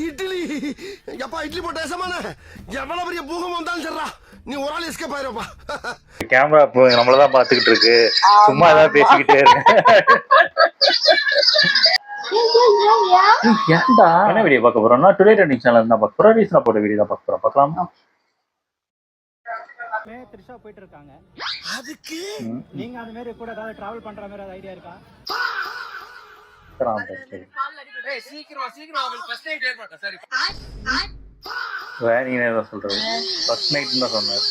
இட்லி எப்பா இட்லி போட்ட சமான எவ்வளவு பெரிய பூகம் வந்தாலும் சரிடா நீ ஒரு ஆள் எஸ்கேப் ஆயிருப்பா. கேமரா இப்போ நம்மளதான் பாத்துக்கிட்டு இருக்கு, சும்மா ஏதாவது பேசிக்கிட்டே இருக்கு. என்ன வீடியோ பார்க்க போறோம்னா டுடே ட்ரெண்டிங் சேனல் தான் பார்க்க போறோம். ரீசனா போட்ட வீடியோ தான் பார்க்க போறோம். பார்க்கலாமா? த்ரிஷா போயிட்டு இருக்காங்க. அதுக்கு நீங்க அந்த மாதிரி கூட ஏதாவது டிராவல் பண்ற மாதிரி ஏதாவது ஐடியா இருக்கா? நீங்க என்ன சொல்றது? ஃபர்ஸ்ட் நைட் தான் சொன்னாரு.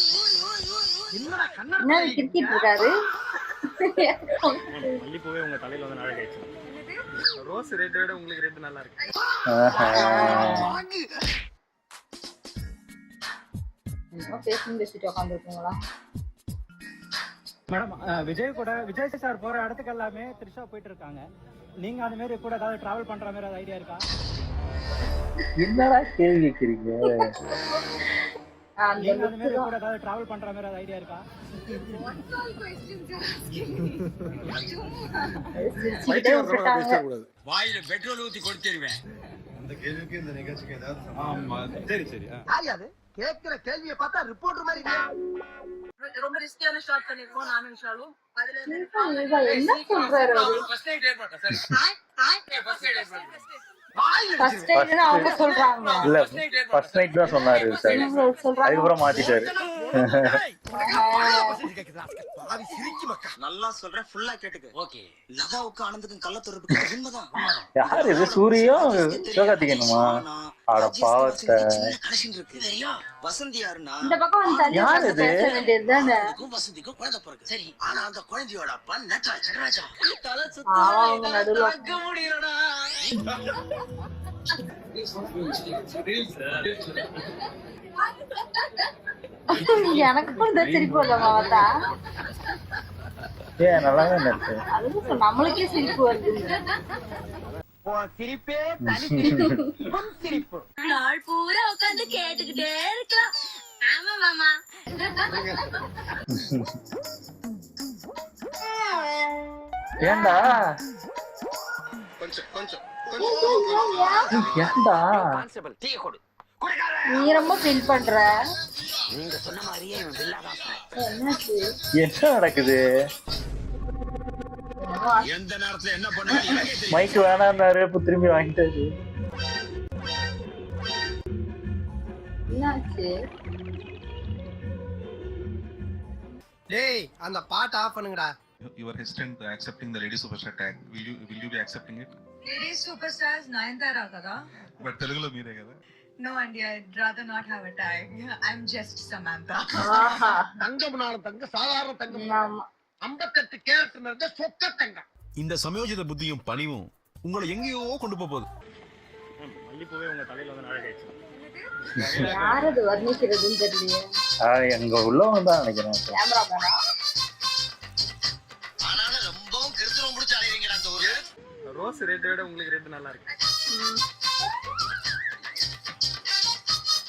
என்ன கிரிக்கெட் இருக்காரு? மல்லிப்பூவே உங்க தலையில வந்து நாளை கழிச்சு. ரோஸ் ரெட் விட உங்களுக்கு ரெட் நல்லா இருக்கு. பேசிட்டு உட்காந்துருக்கீங்களா மேடம்? விஜய் சார் போற இடத்துக்கு எல்லாமே த்ரிஷா போயிட்டு இருக்காங்க. நீங்க அந்த மாதிரி கூட ஏதாவது டிராவல் பண்ற மாதிரி ஏதாவது ஐடியா இருக்கா? என்னடா கேள்வி கேக்குறீங்க? நீங்க அந்த மாதிரி கூட ஏதாவது டிராவல் பண்ற மாதிரி ஏதாவது ஐடியா இருக்கா? வாயில பெட்ரோல் ஊத்தி கொடுத்துருவேன். அந்த கேள்விக்கு இந்த நிகழ்ச்சிக்கு ஏதாவது ஆமா சரி சரி. அது கேக்குற கேள்வியை பார்த்தா ரிப்போர்ட்டர் மாதிரி ரொம்ப ரிஸ்கியான ஷாட் பண்ணிருக்கோம் நானும் விஷாலும். அதுல என்ன சொல்றாரு? ஃபர்ஸ்ட் நைட் ஏற்பட்ட சரி. ஃபர்ஸ்ட் நைட் ஏற்பட்ட. ஃபர்ஸ்ட் டைம்னா அவங்க சொல்றாங்க. இல்ல ஃபர்ஸ்ட் நைட் தான் சொன்னாரு சார். அதுக்கப்புறம் மாத்திட்டாரு. நல்லா சொல்றேன், ஃபுல்லா கேட்டுக்க. ஓகே. லதாவுக்கு ஆனந்துக்கும் கள்ள தொடர்புக்கு உண்மைதான். யார் இது? சூரியும் சிவகார்த்திகேயனுமா? அட பாவத்தை. கனெக்ஷன் இருக்கு தெரியா? வசந்தி யாருன்னா இந்த பக்கம் வந்து தள்ளி யார் இது? பேச வேண்டியதுதானே. வசந்திக்கும் குழந்தை பிறகு. சரி, ஆனா அந்த குழந்தையோட அப்பா நட்ராஜ் ராஜா. தல அவங்க நடுவுல சுத்த முடியலடா. எனக்கு கூட சிரிப்பு இல்ல மாவட்டா. ஏன் நல்லாவே இருக்கு. அதுவும் நம்மளுக்கே சிரிப்பு வருது. சிரிப்பே தனி சிரிப்பு. நாள் பூரா உட்காந்து கேட்டுக்கிட்டே இருக்கலாம். ஆமா மாமா. ஏண்டா கொஞ்சம் கொஞ்சம் ஏண்டா கான்ஸ்டபிள் டீ கொடு. நீ ரொம்ப ஃபீல் பண்ற. நீங்க சொன்ன மாதிரியே இவன் பில்லாதான். என்னாச்சு? என்ன நடக்குது? எந்த நேரத்துல என்ன பண்ணுவீங்க? மைக் வேணாம்னாரு, இப்ப திரும்பி வாங்கிட்டாரு. என்னாச்சு? டேய் அந்த பாட்டு ஆஃப் பண்ணுங்கடா. You are hesitant accepting the lady superstar tag. Will you be accepting it? Lady superstars Nayanthara kada. But Telugulo meere kada. No Andy, I'd rather not have a tag. I'm just Samantha. ஆஹா. தங்கம்னாலும் தங்க சாதாரண தங்கம். ஆமா. 58 carrot நிறைந்த சொக்க தங்கம். இந்த சமயோஜித புத்தியும் பணிவும் உங்களை எங்கேயோ கொண்டு போகுது. மல்லிப்பூவே உங்க தலையில வந்து நாளை கழிச்சு. யார் அது வர்ணிக்கிறதுன்னு தெரியலையே. எங்க உள்ளவங்க தான் நினைக்கிறேன். கேமராமேனா? ஆனாலும் ரொம்பவும் கிருத்துவம் முடிச்சு அலைவீங்கடா அந்த ஊரு. ரோஸ் ரெட் விட உங்களுக்கு ரெட் நல்லா இருக்கு.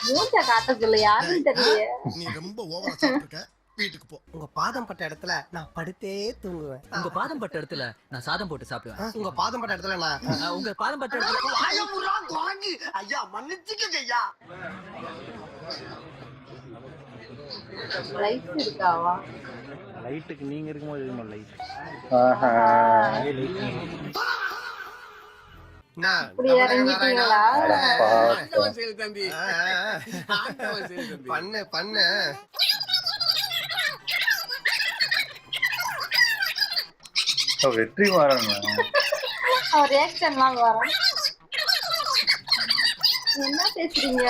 மூஞ்ச காட்டக்குள்ள யாருன்னு தெரியலையே. நீ ரொம்ப ஓவரா சாப்பிட்டுக்க. வீட்டுக்கு போ. உங்க பாதம் பட்ட இடத்துல நான் படுத்தே தூங்குவேன். உங்க பாதம் பட்ட இடத்துல நான் சாதம் போட்டு சாப்பிடுவேன். உங்க பாதம் பட்ட இடத்துல நான் உங்க பாதம் பட்ட இடத்துல ஐயா குரங்கு. ஐயா மன்னிச்சுக்கங்க ஐயா. லைட் இருக்காவா? லைட்டுக்கு நீங்க இருக்கும்போது எதுவுமே லைட். இப்படி இறங்கிட்டீங்களா? பண்ணு பண்ணு. வெற்றி மாறன் அவர் ரியாக்ஷன்லாம் வரும். என்ன பேசுறீங்க?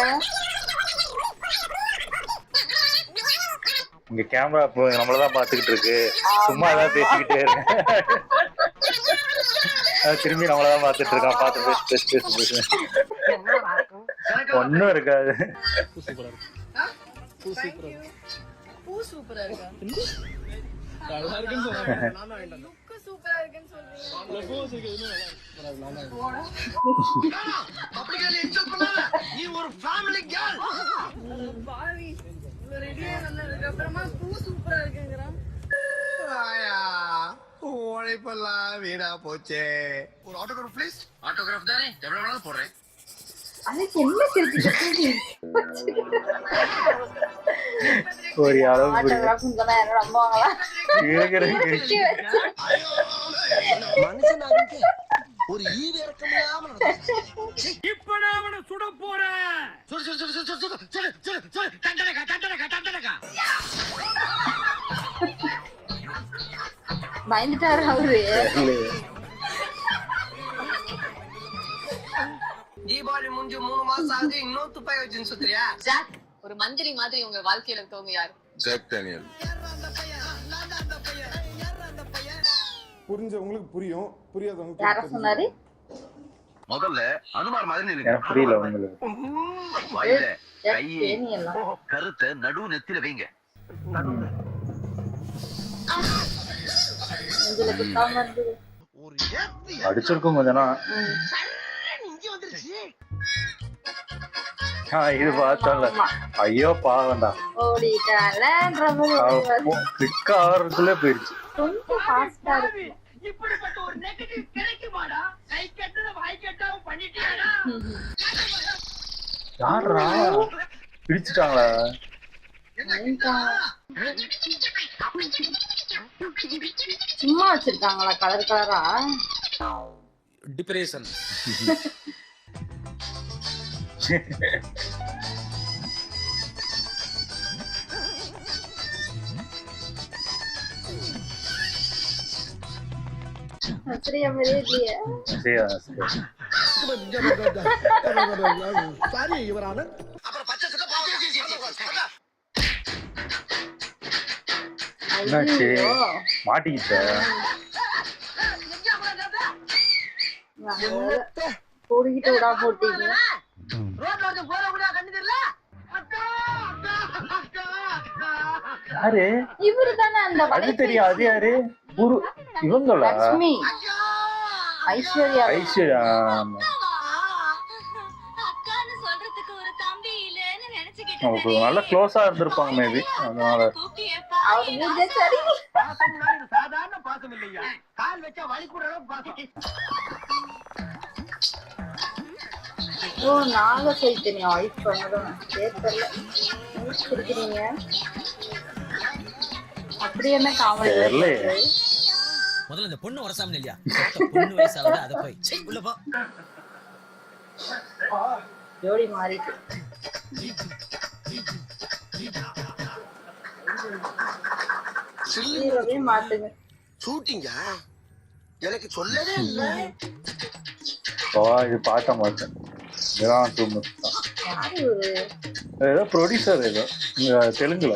இங்க கேமரா இப்போ நம்மளதான் பாத்துக்கிட்டு இருக்கு, சும்மா ஏதாவது பேசிக்கிட்டே இருக்கு. திரும்பி நம்மளதான் பாத்துட்டு இருக்கான். பார்த்து பேசு. ஒன்னும் இருக்காது. பூ சூப்பரா இருக்கா? நல்லா இருக்குன்னு சொல்றாங்க. லுக் சூப்பரா இருக்குன்னு சொல்றீங்க. அப்படியே என்ஜாய் பண்ணல. நீ ஒரு ஃபேமிலி கேர்ள். பாவி ரெடியா வந்ததுக்கு அப்புறமா பூ சூப்பரா இருக்குங்கறான். ஆயா உழைப்பெல்லாம் வீணா போச்சே. ஒரு ஆட்டோகிராஃப் ப்ளீஸ். ஆட்டோகிராஃப் தானே எவ்வளவு வேணாலும் போடுறேன். அதுக்கு என்ன சிரிச்சுட்டு ஒரு அளவு ஆட்டோகிராஃப்னு சொன்னா யாரும் நம்புவாங்களா? மனுஷனாக ஒரு ஈவு இறக்கம் இல்லாம இப்ப நான் அவனை சுட போறேன். பயந்துட்டாரு அவரு. தீபாவளி முடிஞ்சு 3 மாசம் ஆகுது, இன்னும் துப்பாக்கி வச்சுன்னு சுத்துறியா? ஜாக், ஒரு மந்திரி மாதிரி உங்க வாழ்க்கையில இருக்கவங்க யாரு? Jack Daniel. புரிஞ்ச உங்களுக்கு புரியும், புரியாதவங்க யார சொன்னாரு? முதல்ல அனுமார் மாதிரி எனக்கு புரியல உங்களுக்கு. தேனி எல்லாம் கருத்தை நடு நெத்தில வைங்க. நெஞ்சில குத்தாம இருந்தது. ஒரு ஏத்தி அடிச்சிருக்கும் கொஞ்சம் இங்க வந்துருச்சு. இது பார்த்தோம்ல, ஐயோ பாவண்டா, ஓடிட்டாலன்ற மாதிரி கிளிக் ஆகிறதுக்குள்ளே போயிடுச்சு. கொஞ்சம் ஃபாஸ்டா இருக்கு. இப்படிப்பட்ட ஒரு நெகட்டிவ் கிடைக்குமாடா? கை கட்டத வாய் கட்டாம பண்ணிட்டியாடா? யாரா பிடிச்சிட்டாங்களா? சும்மா வச்சிருக்காங்களா கலர் கலரா? டிப்ரெஷன். சரியா மாதிரியே இல்லையே. சரியா சரி. சாரி இவரான. அப்புறம் பச்சை சுத்த என்னாச்சு? ஐயோ, மாட்டிக்கிச்சா? கூடிக்கிட்டு விடா போட்டீங்க. ரோட்ல வந்து போற கூட கண்ணு தெரியல. யாரு? இவரு தானே அந்த அது தெரியும். அது யாரு? குரு இவங்களா? லட்சுமி ஐஸ்வர்யா. ஐஸ்வர்யா. அக்கான்னு சொல்றதுக்கு ஒரு தம்பி இல்லன்னு நினைச்சுக்கிட்டு அவங்களுக்கு நல்லா க்ளோஸா இருந்திருப்பாங்க மேபி, அதனால. அவர் மூஞ்சே சரி. பாசம்னா இது சாதாரண பாசம் இல்லையா? கால் வச்சா வலி கூட அளவுக்கு பாசம். ஓ, நாக சைத்தன்யா வைஃப் பண்ணதும் கேட்கல. இருக்கிறீங்க அப்படி என்ன காமெடி? தெரியலையே. முதல்ல இந்த பொண்ணு வரசாம இல்லையா? பொண்ணு வயசாவது அத போய் சீ, உள்ள போ. ஜோடி மாறிட்டு. ஹீரோவே மாத்துங்க. ஷூட்டிங்கா? எனக்கு சொல்லவே இல்ல. இது பார்த்த மாட்டேன். இதெல்லாம் தூங்கு யாரு இவரு? ஏதோ ப்ரொடியூசர், ஏதோ இங்க தெலுங்குல.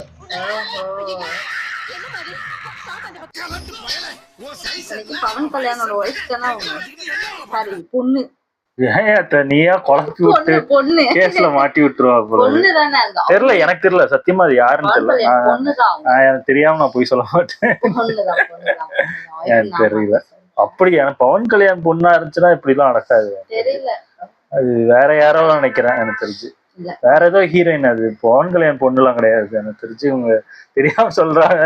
இன்னைக்கு பவன் கல்யாணோட ஒய்ஃப் தானே அவங்க. சாரி, பொண்ணு. ஏன் நீயா குழப்பி விட்டு பொண்ணு கேஸ்ல மாட்டி விட்டுருவா போல. பொண்ணு தானே அந்த. தெரியல, எனக்கு தெரியல சத்தியமா, அது யாருன்னு தெரியல. பொண்ணுதான். எனக்கு தெரியாம நான் போய் சொல்ல மாட்டேன். பொண்ணுதான். எனக்கு தெரியல. அப்படி எனக்கு பவன் கல்யாண் பொண்ணா இருந்துச்சுன்னா இப்படி எல்லாம் நடக்காது. தெரியல, அது வேற யாரோ நினைக்கிறேன் எனக்கு தெரிஞ்சு. வேற ஏதோ ஹீரோயின். அது பவன் கல்யாண் பொண்ணு எல்லாம் கிடையாது எனக்கு தெரிஞ்சு. இவங்க தெரியாம சொல்றாங்க.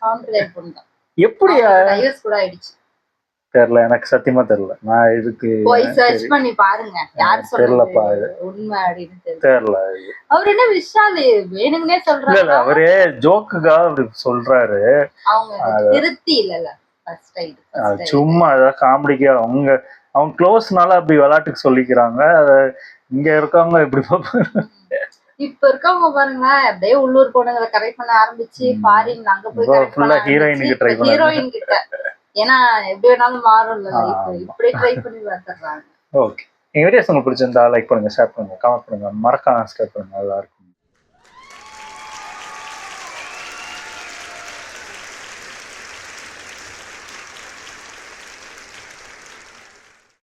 பவன் கல்யாண் பொண்ணு தான். எப்படி கூட ஆயிடுச்சு தெரியல, எனக்கு சத்தியமா தெரியல. நான் இதுக்கு போய் சர்ச் பண்ணி பாருங்க யார் தெரியலப்பா. சொல்றது உண்மை அப்படின்னு தெரியல. அவர் என்ன விஷால் வேணும்னே சொல்றாரு. இல்ல அவரே ஜோக்குக்காக அப்படி சொல்றாரு. அவங்க திருத்தி இல்ல ஃபர்ஸ்ட் டைம் சும்மா அதான் காமெடிக்கா அவங்க க்ளோஸ்னால அப்படி விளையாட்டுக்கு சொல்லிக்கிறாங்க. இங்க இருக்கவங்க எப்படி பார்ப்பாங்க? இப்ப இருக்கவங்க பாருங்களேன், அப்படியே உள்ளூர் பொண்ணுங்களை கரெக்ட் பண்ண ஆரம்பிச்சு ஃபாரின் அங்க போய் கரெக்ட் பண்ண ஹீரோயினுக்கு ட்ரை பண்ண. ஹீரோயின் கிட்ட ஏன்னா எப்படி வேணாலும் மாறும்ல லைஃப், இப்படி ட்ரை பண்ணி பார்த்துறாங்க. ஓகே, எங்க வீடியோஸ் உங்களுக்கு பிடிச்சிருந்தா லைக் பண்ணுங்க, ஷேர் பண்ணுங்க, கமெண்ட் பண்ணுங்க, மறக்காம சப்ஸ்கிரைப் பண்ணுங்க. நல்லா இருக்கும்.